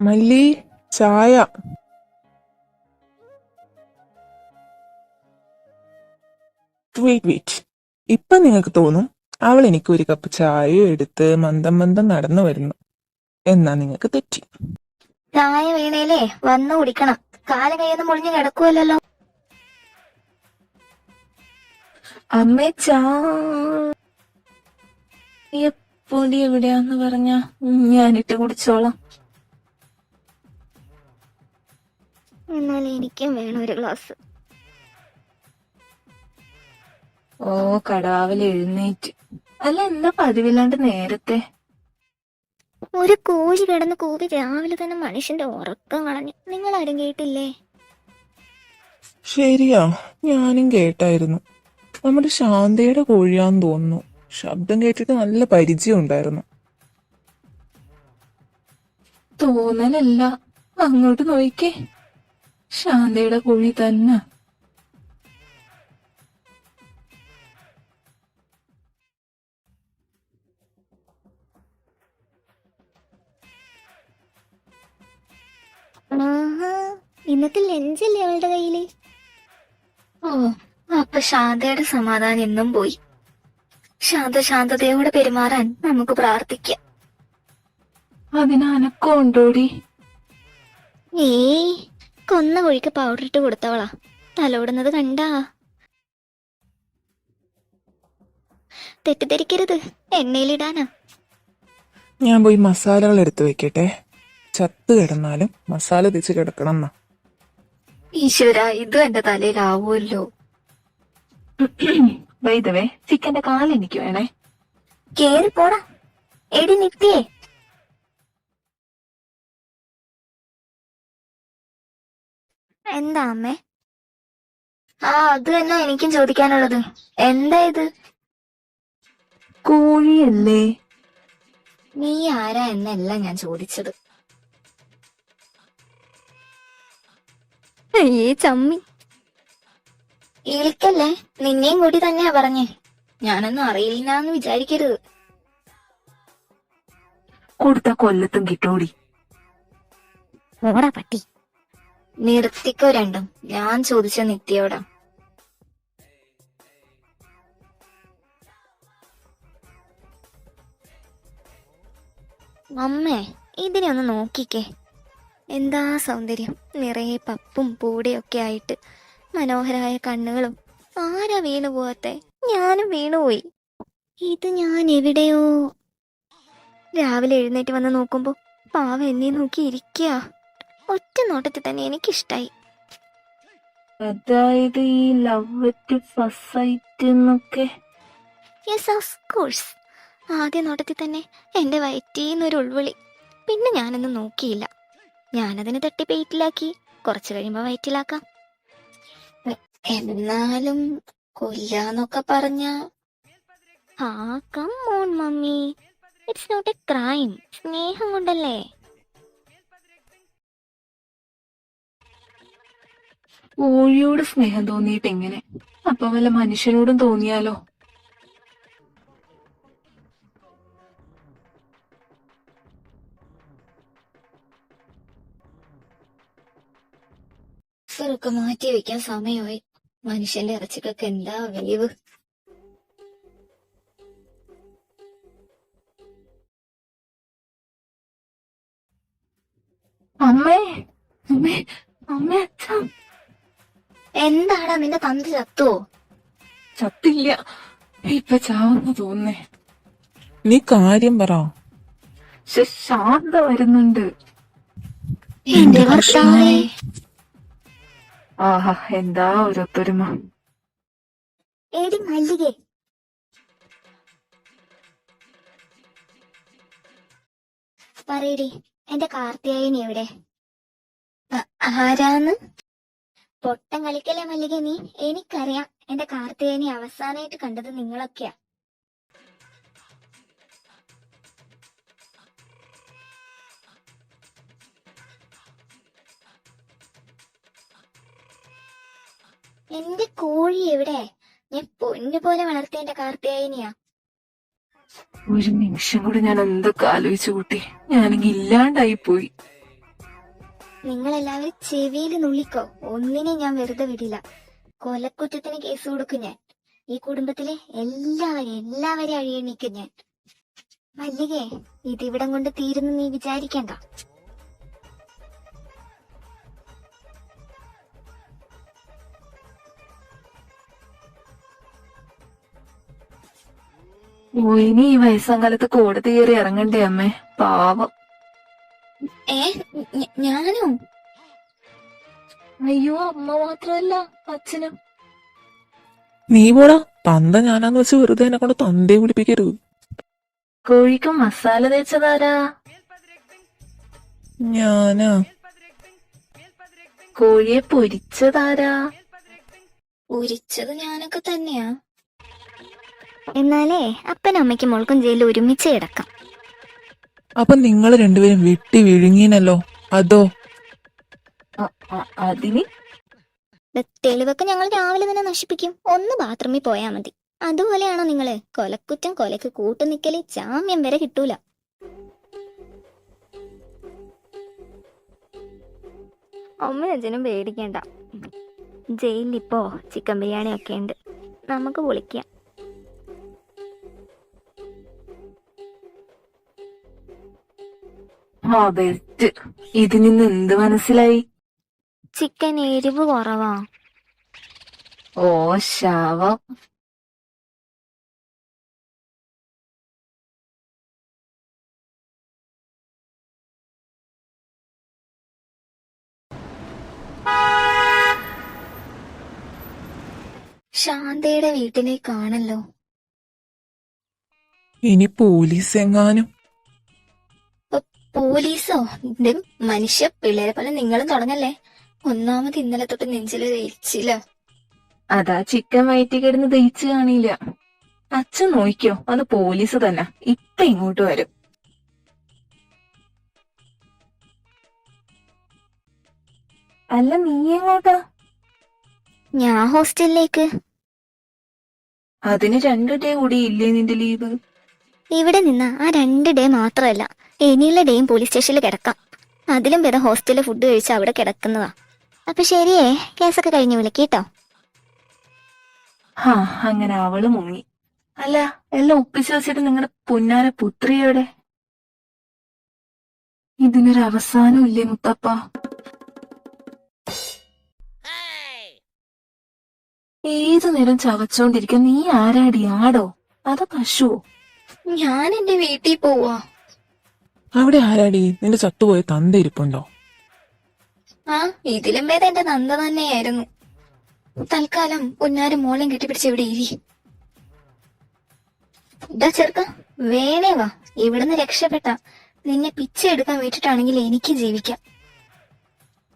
മല്ലി, ചായ. വെയിറ്റ്. ഇപ്പൊ നിങ്ങൾക്ക് തോന്നും അവൾ എനിക്ക് ഒരു കപ്പ് ചായ എടുത്ത് മന്ദം മന്ദം നടന്നു വരുന്നു. എന്നാ നിങ്ങൾക്ക് തെറ്റി. ചായ വീണേലേ വന്നു കുടിക്കണം. കാല് കൈയൊന്നും മുറിഞ്ഞ് കിടക്കുമല്ലോ. അമ്മേ പൊടി എവിടെയാന്ന് പറഞ്ഞ ഞാനിട്ട് കുടിച്ചോളാം. എന്നാൽ എനിക്കും വേണം ഒരു ഗ്ലാസ്. ഓ കടാവിൽ എഴുന്നേറ്റ്. അല്ല എന്താ പതിവില്ലാണ്ട് നേരത്തെ? ഒരു കോഴി കിടന്ന് കൂവി രാവിലെ തന്നെ മനുഷ്യന്റെ ഉറക്കം കളഞ്ഞു. നിങ്ങൾ ആരും കേട്ടില്ലേ? ശരിയാ, ഞാനും കേട്ടായിരുന്നു. നമ്മുടെ ശാന്തയുടെ കോഴിയാന്ന് തോന്നുന്നു. ശബ്ദം കേട്ടിട്ട് നല്ല പരിചയം ഉണ്ടായിരുന്നു. തോന്നലല്ല, അങ്ങോട്ട് നോയിക്കേ, ശാന്തയുടെ കുഴി തന്നെ. ഇന്നത്തെ ലഞ്ചല്ലേ അവളുടെ കയ്യില്? ഓ, അപ്പൊ ശാന്തയുടെ സമാധാനം എന്നും പോയി. ശാന്തതയോടെ പെരുമാറാൻ നമുക്ക് പ്രാർത്ഥിക്കാം. അതിനനക്കം ഉണ്ടോടി? ഏയ്, കൊന്ന കോഴിക്ക് പൗഡർ ഇട്ട് കൊടുത്തവളാ. തലോടുന്നത് കണ്ടാ? തെറ്റിദ്ധരിക്കരുത്, എണ്ണയിലിടാനാ. ഞാൻ പോയി മസാലകൾ എടുത്തു വെക്കട്ടെ. ചത്ത് കിടന്നാലും മസാല തേച്ച് കിടക്കണം എന്നാ. ഈശ്വര, ഇതും എന്റെ തലയിലാവുമല്ലോ. വൈദവേ, ചിക്കന്റെ കാല് എനിക്ക് വേണേ. കേറി പോടാ എടി നിത്യേ. എന്താ അമ്മേ? അത് തന്നെ എനിക്കും ചോദിക്കാനുള്ളത്. എന്താ ഇത്? കോഴിയല്ലേ? നീ ആരാ എന്നല്ല ഞാൻ ചോദിച്ചത്. അയ്യേ ചമ്മി. ഇളിക്കല്ലേ, നിന്നെയും കൂടി തന്നെയാ പറഞ്ഞേ. ഞാനൊന്നും അറിയില്ലെന്ന് വിചാരിക്കരുത്. കൊടുത്ത കൊല്ലത്തും കിട്ടോടി. ഓടാ പട്ടി. നിർത്തിക്കോ രണ്ടും. ഞാൻ ചോദിച്ച നിത്യയോടാ. അമ്മേ, ഇതിനെ ഒന്ന് നോക്കിക്കേ. എന്താ സൗന്ദര്യം. നിറയെ പപ്പും പൂടയൊക്കെ ആയിട്ട് മനോഹരമായ കണ്ണുകളും. ആരാ വീണു പോവാത്തെ? ഞാനും വീണുപോയി. ഇത് ഞാൻ എവിടെയോ. രാവിലെ എഴുന്നേറ്റ് വന്ന് നോക്കുമ്പോ പാവ എന്നെ നോക്കി ഇരിക്കുക. ഒറ്റ നോട്ടത്തിൽ തന്നെ എനിക്കിഷ്ടായി. അതായത് ഈ ലവ് അറ്റ് ഫസ്റ്റ് സൈറ്റ് എന്നൊക്കെ? Yes, of course. ആദ്യ നോട്ടത്തിൽ തന്നെ എന്റെ വയറ്റീന്നൊരു ഉൾവിളി. പിന്നെ ഞാനൊന്നും നോക്കിയില്ല. ഞാനതിനെ തട്ടി പെയിറ്റിലാക്കി. കുറച്ചു കഴിയുമ്പോ വയറ്റിലാക്കാം. എന്നാലും കൊല്ലാന്നൊക്കെ പറഞ്ഞ come on mummy, it's not a crime. സ്നേഹം കൊണ്ടല്ലേ. കോഴിയോട് സ്നേഹം തോന്നിയിട്ട് എങ്ങനെ? അപ്പൊ വല്ല മനുഷ്യനോടും തോന്നിയാലോ? ഒക്കെ മാറ്റി വെക്കാൻ സമയമായി. മനുഷ്യന്റെ ഇറച്ചിക്കൊക്കെ എന്താ വേവ്. അമ്മേ അമ്മേ അമ്മേ, അച്ഛാ. എന്താടാ, നിന്റെ തന്തി ചത്തുവോ? ചത്തില്ല, ഇപ്പൊ ചാവെന്ന് തോന്നേ. നീ കാര്യം പറ. ശാന്ത വരുന്നുണ്ട്. എന്റെ ഭർത്താവേ. ആഹാ, എന്താ ഓരോത്തൊരുമ. എടി മല്ലികേ, പറയടി, എന്റെ കാർത്തിയായനി എവിടെ? ആരാന്ന്? പൊട്ടം കളിക്കല്ലേ മല്ലിക നീ. എനിക്കറിയാം, എന്റെ കാർത്തിയായനി അവസാനമായിട്ട് കണ്ടത് നിങ്ങളൊക്കെയാ. എന്റെ കോഴി എവിടെ? ഞാൻ പൊന്നു പോലെ വളർത്തിയ എന്റെ കാർത്തിയായനിയാ. ഒരു നിമിഷം കൂടി ഞാൻ എന്തൊക്കെ ആലോചിച്ചു കൂട്ടി. ഞാനെങ്കിൽ ഇല്ലാണ്ടായി പോയി. നിങ്ങളെല്ലാവരും ചെവിയിൽ നുള്ളിക്കോ. ഒന്നിനെ ഞാൻ വെറുതെ വിടില്ല. കൊലക്കുറ്റത്തിന് കേസ് കൊടുക്കും ഞാൻ. ഈ കുടുംബത്തിലെ എല്ലാവരെയും അഴിയണിക്കും ഞാൻ. മല്ലികേ, ഇതിവിടം കൊണ്ട് തീരുന്നു നീ വിചാരിക്കണ്ട. ഓ, ഇനി ഈ വയസ്സാം കാലത്ത് കോടതി കയറി ഇറങ്ങണ്ടേ അമ്മേ? പാവം. ഞാനോ? അയ്യോ, അമ്മ മാത്രമല്ല, അച്ഛനും. നീ പോടാ, തന്ത ഞാനാന്ന് വെച്ച് വെറുതെ എന്നെ കൊണ്ട് തന്തയെ പിടിപ്പിക്കരുത്. കോഴിക്ക് മസാല തേച്ചതാരാ? ഞാനാ. കോഴിയെ പൊരിച്ചതാരാ? ഉരിച്ചത് ഞാനൊക്കെ തന്നെയാ. എന്നാലേ അപ്പനും അമ്മയ്ക്കും മോൾക്കും ജയിലിൽ ഒരുമിച്ച് കിടക്കാം. അപ്പൊ നിങ്ങൾ രണ്ടുപേരും വെട്ടി വിഴുങ്ങീനല്ലോ, അതോ? അതിന് തെളിവൊക്കെ ഞങ്ങൾ രാവിലെ തന്നെ നശിപ്പിക്കും. ഒന്ന് ബാത്റൂമിൽ പോയാ മതി. അതുപോലെയാണോ നിങ്ങള്? കൊലക്കുറ്റം കൊലക്ക് കൂട്ടുനിക്കല്, ജാമ്യം വരെ കിട്ടൂല. അമ്മയും അച്ഛനും പേടിക്കണ്ട. ജയിലിലിപ്പോ ചിക്കൻ ബിരിയാണി ഒക്കെ ഉണ്ട്, നമുക്ക് പൊളിക്കാം. ബെസ്റ്റ്. ഇതിൽ നിന്ന് എന്ത് മനസ്സിലായി? ചിക്കൻ എരിവ് കുറവാ. ഓ ശാവം. ശാന്തയുടെ വീട്ടിലേക്കാണല്ലോ. ഇനി പോലീസ് എങ്ങാനും. പോലീസോ? ഇത് മനുഷ്യ പിള്ളേരെ പോലെ നിങ്ങളും തുടങ്ങല്ലേ. ഒന്നാമത് ഇന്നലെ തൊട്ട് നെഞ്ചില് എരിച്ചില്ല. അതാ ചിക്കൻ വയറ്റി കിടന്ന് ദഹിച്ചു കാണില്ല. അച്ഛൻ നോക്കിയോ, അത് പോലീസ് തന്നെ ഇപ്പൊ ഇങ്ങോട്ട് വരും. അല്ല, നീ എങ്ങോട്ടാ? ഞാൻ ഹോസ്റ്റലിലേക്ക്. അതിന് 2 ഡേ കൂടി ഇല്ലേ നിന്റെ ലീവ്? ഇവിടെ നിന്ന് ആ 2 ഡേ മാത്രമല്ല, ഇനിയുള്ള ഡേയും പോലീസ് സ്റ്റേഷനിൽ കിടക്കാം. അതിലും ഭേദം ഹോസ്റ്റലിൽ ഫുഡ് കഴിച്ച് അവിടെ കിടക്കുന്നതാ. അപ്പൊ ശരിയേ, കേസൊക്കെ കഴിഞ്ഞ് വിളിക്കട്ടോ. അങ്ങനെ അവള് മുങ്ങി. അല്ല, എല്ലാം ഒപ്പിച്ചു വെച്ചിട്ട് നിങ്ങളുടെ പുന്നാര പുത്രി എവിടെ? ഇതിനൊരു അവസാനം ഇല്ലേ മുത്തപ്പ? ഏതു നേരം ചവച്ചോണ്ടിരിക്കും. നീ ആരാടി, ആടോ അതോ പശുവോ? ഞാൻ എന്റെ വീട്ടിൽ പോവാ. അവിടെ ആരാടി? നിന്റെ ചത്തുപോയ തന്ത ഇരിപ്പുണ്ടോ? ഇതിലും ഭേദം എന്റെ നന്ദ തന്നെയായിരുന്നു. തൽക്കാലം പൊന്നാരും മോളെയും കെട്ടിപ്പിടിച്ച് ഇവിടെ ഇരി. ഇതാ ചെറുക്ക, വേണേ വാ. ഇവിടുന്ന് രക്ഷപ്പെട്ട നിന്നെ പിച്ച എടുക്കാൻ വിട്ടിട്ടാണെങ്കിൽ എനിക്ക് ജീവിക്കാം.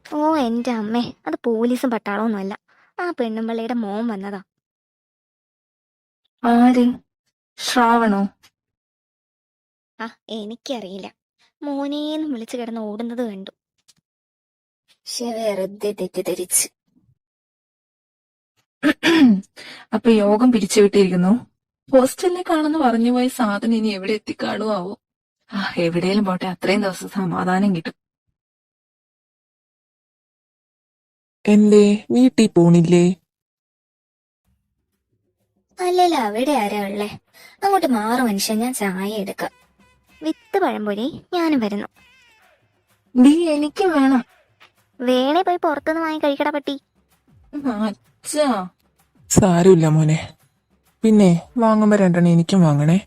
ഓ എന്റെ അമ്മേ, അത് പോലീസും പട്ടാളമൊന്നുമല്ല, ആ പെണ്ണുമ്പള്ളിയുടെ മോൻ വന്നതാ. ആര്? ശ്രാവണോ? എനിക്കറിയില്ല. മോനേന്ന് വിളിച്ചു കിടന്ന് ഓടുന്നത് കണ്ടു. വെറുതെ തെറ്റിദ്ധരിച്ച്. അപ്പൊ യോഗം പിരിച്ചുവിട്ടിരിക്കുന്നു. ഹോസ്റ്റലിലേക്കാണെന്ന് പറഞ്ഞുപോയ സാധനം ഇനി എവിടെ എത്തിക്കാണോ ആവോ. എവിടെയും പോട്ടെ, അത്രയും ദിവസം സമാധാനം കിട്ടും. എന്തേ വീട്ടിൽ പോണില്ലേ? അല്ലല്ല, അവിടെ ആരാ ഉള്ളേ? അങ്ങോട്ട് മാറും മനുഷ്യൻ, ഞാൻ ചായ എടുക്കാം. വിത്ത് പഴംപൊരി ഞാനും വരുന്നു. എനിക്ക് വേണം. വേണേ പോയി പുറത്തുനിന്ന് വാങ്ങി കഴിക്കട പട്ടി. അച്ഛാ. സാരമില്ല മോനെ. പിന്നെ വാങ്ങുമ്പോ 2 എനിക്കും വാങ്ങണേ.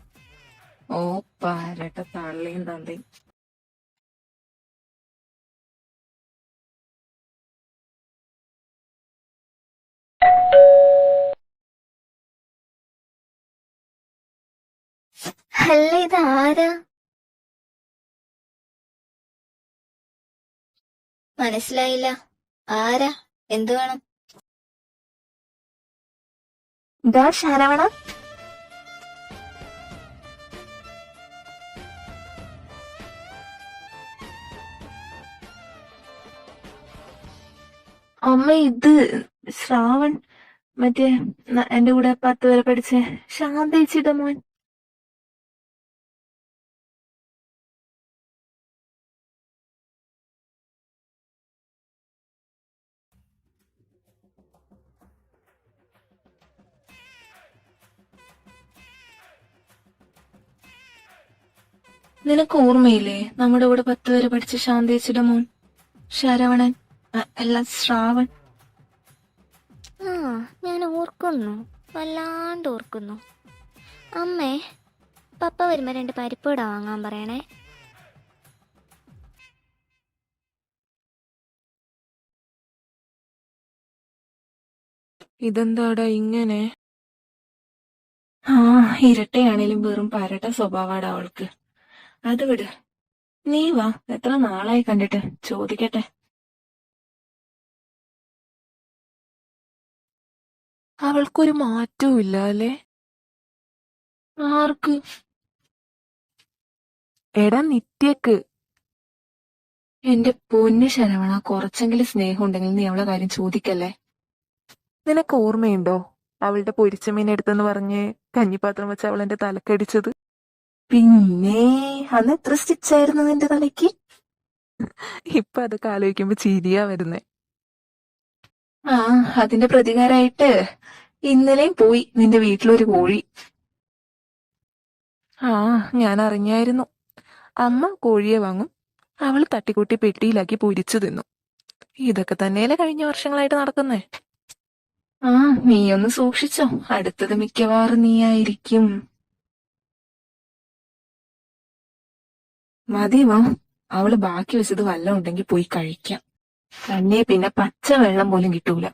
ഓ പാരട്ട തള്ളിയും തന്തയും. അല്ല, ഇത് ആരാ? മനസ്സിലായില്ല. ആരാ? എന്തു വേണം? ഇതാ ശരവണ. അമ്മ, ഇത് ശ്രാവൺ, മറ്റേ എന്റെ കൂടെ 10 വരെ പഠിച്ച ശാന്തേച്ചിയുടെ മോൻ. നിനക്ക് ഓർമ്മയില്ലേ നമ്മുടെ കൂടെ 10 വരെ പഠിച്ച ശാന്തേച്ചിയുടെ മോൻ ശരവണൻ, അല്ല ശ്രാവൺ. ആ, ഞാൻ ഓർക്കുന്നു, വല്ലാണ്ട് ഓർക്കുന്നു. അമ്മേ, പപ്പ വരുമ്പോ 2 പരിപ്പുവട വാങ്ങാൻ പറയണേ. ഇതെന്താടാ ഇങ്ങനെ? ആ, ഇരട്ടയാണേലും വെറും പരട്ട സ്വഭാവമാണ് അവൾക്ക്. അത് വിട്, നീ വാ, എത്ര നാളായി കണ്ടിട്ട്, ചോദിക്കട്ടെ. അവൾക്കൊരു മാറ്റവും ഇല്ല അല്ലേ? ആർക്ക്? എടാ നിത്യക്ക്. എന്റെ പൊന്ന് ശരവണ, കുറച്ചെങ്കിലും സ്നേഹം ഉണ്ടെങ്കിൽ നീ അവളെ കാര്യം ചോദിക്കല്ലേ. നിനക്ക് ഓർമ്മയുണ്ടോ അവളുടെ പൊരിച്ചമീൻ എടുത്തെന്ന് പറഞ്ഞ് കഞ്ഞിപ്പാത്രം വെച്ച് അവൾ എന്റെ തലക്കടിച്ചത്? പിന്നെ അന്ന് എത്ര സ്റ്റിച്ചായിരുന്നു നിന്റെ തലയ്ക്ക്? ഇപ്പൊ അതൊക്കെ ആലോചിക്കുമ്പോ ചിരിയാ വരുന്നേ. ആ, അതിന്റെ പ്രതികാരമായിട്ട് ഇന്നലെയും പോയി നിന്റെ വീട്ടിലൊരു കോഴി. ആ, ഞാൻ അറിഞ്ഞായിരുന്നു. അമ്മ കോഴിയെ വാങ്ങും, അവൾ തട്ടിക്കൂട്ടി പെട്ടിയിലാക്കി പൊരിച്ചു തിന്നു. ഇതൊക്കെ തന്നെയല്ലേ കഴിഞ്ഞ വർഷങ്ങളായിട്ട് നടക്കുന്നേ. ആ, നീയൊന്ന് സൂക്ഷിച്ചോ, അടുത്തത് മിക്കവാറും നീയായിരിക്കും. മതി വാ, അവള് ബാക്കി വെച്ചത് വല്ലതും ഉണ്ടെങ്കിൽ പോയി കഴിക്കാം. തന്നെ പിന്നെ പച്ച വെള്ളം പോലും കിട്ടൂല.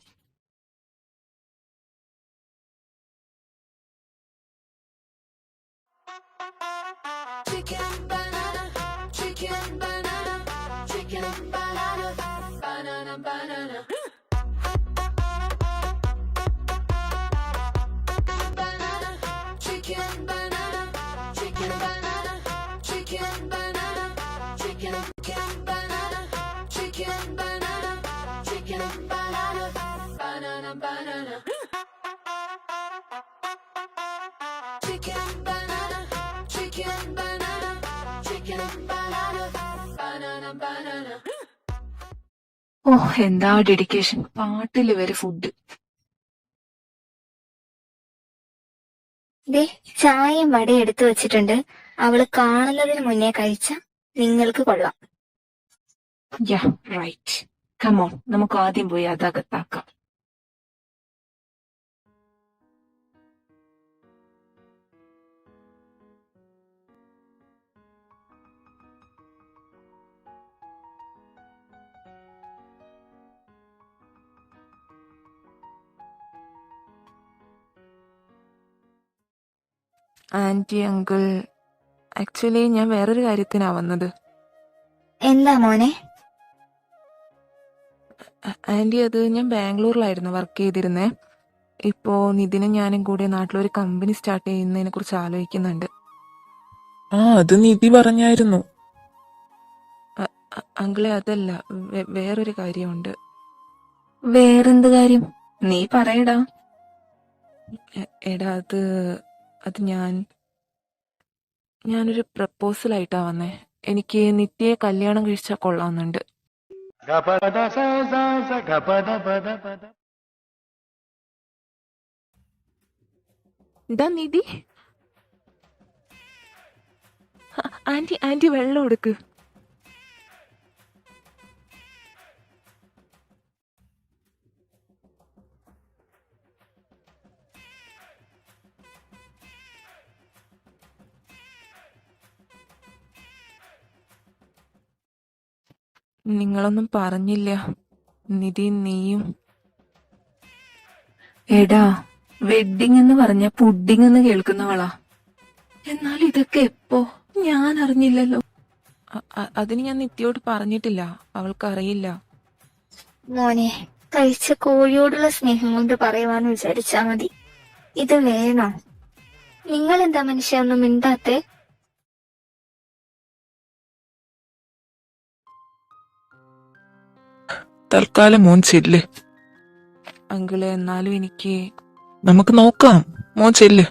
ഓ, എന്താ ഡെഡിക്കേഷൻ, പാട്ടില് വരെ ഫുഡ്. ദേ, ചായയും വടയും എടുത്തു വെച്ചിട്ടുണ്ട്. അവള് കാണുന്നതിന് മുന്നേ കഴിച്ച നിങ്ങൾക്ക് കൊള്ളാം. യാ, റൈറ്റ്. കമോൺ, നമുക്ക് ആദ്യം പോയി അതകത്താക്കാം. ആന്റി, അങ്കിൾ, ആക്ച്വലി ഞാൻ വേറൊരു കാര്യത്തിനാ വന്നത്. എന്താ മോനെ? ആന്റി, അത് ഞാൻ ബാംഗ്ലൂരിലായിരുന്നു വർക്ക് ചെയ്തിരുന്നേ. ഇപ്പോ നിതിനും ഞാനും കൂടി നാട്ടിലൊരു കമ്പനി സ്റ്റാർട്ട് ചെയ്യുന്നതിനെ കുറിച്ച് ആലോചിക്കുന്നുണ്ട്. ആ, അത് നിധി പറഞ്ഞായിരുന്നു. അങ്കിളെ, അതല്ല, വേറൊരു കാര്യമുണ്ട്. വേറെന്ത് കാര്യം? നീ പറയടാ. എടാ, അത് ഞാനൊരു പ്രപ്പോസലായിട്ടാ വന്നേ. എനിക്ക് നിത്യയെ കല്യാണം കഴിച്ചാൽ കൊള്ളാവുന്നുണ്ട്. എന്താ നിധി? ആന്റി വെള്ളം എടുക്ക്. നിങ്ങളൊന്നും പറഞ്ഞില്ല, നിധി നീയും. എടാ, വെഡിങ് എന്ന് പറഞ്ഞ പുഡിങ് എന്ന് കേൾക്കുന്നവളാ. എന്നാൽ ഇതൊക്കെ എപ്പോ? ഞാൻ അറിഞ്ഞില്ലല്ലോ. അതിന് ഞാൻ നിത്യയോട് പറഞ്ഞിട്ടില്ല, അവൾക്കറിയില്ല. മോനെ, കഴിച്ച കോഴിയോടുള്ള സ്നേഹം കൊണ്ട് പറയുവാന്ന് വിചാരിച്ചാ മതി. ഇത് വേണോ? നിങ്ങളെന്താ മനുഷ്യ ഒന്നും മിണ്ടാത്തെ? തൽക്കാലം മോൻ ചെല്ല്. അങ്കിളെ, എന്നാലും നമുക്ക് നോക്കാം. മോൻ ചെല്ല്.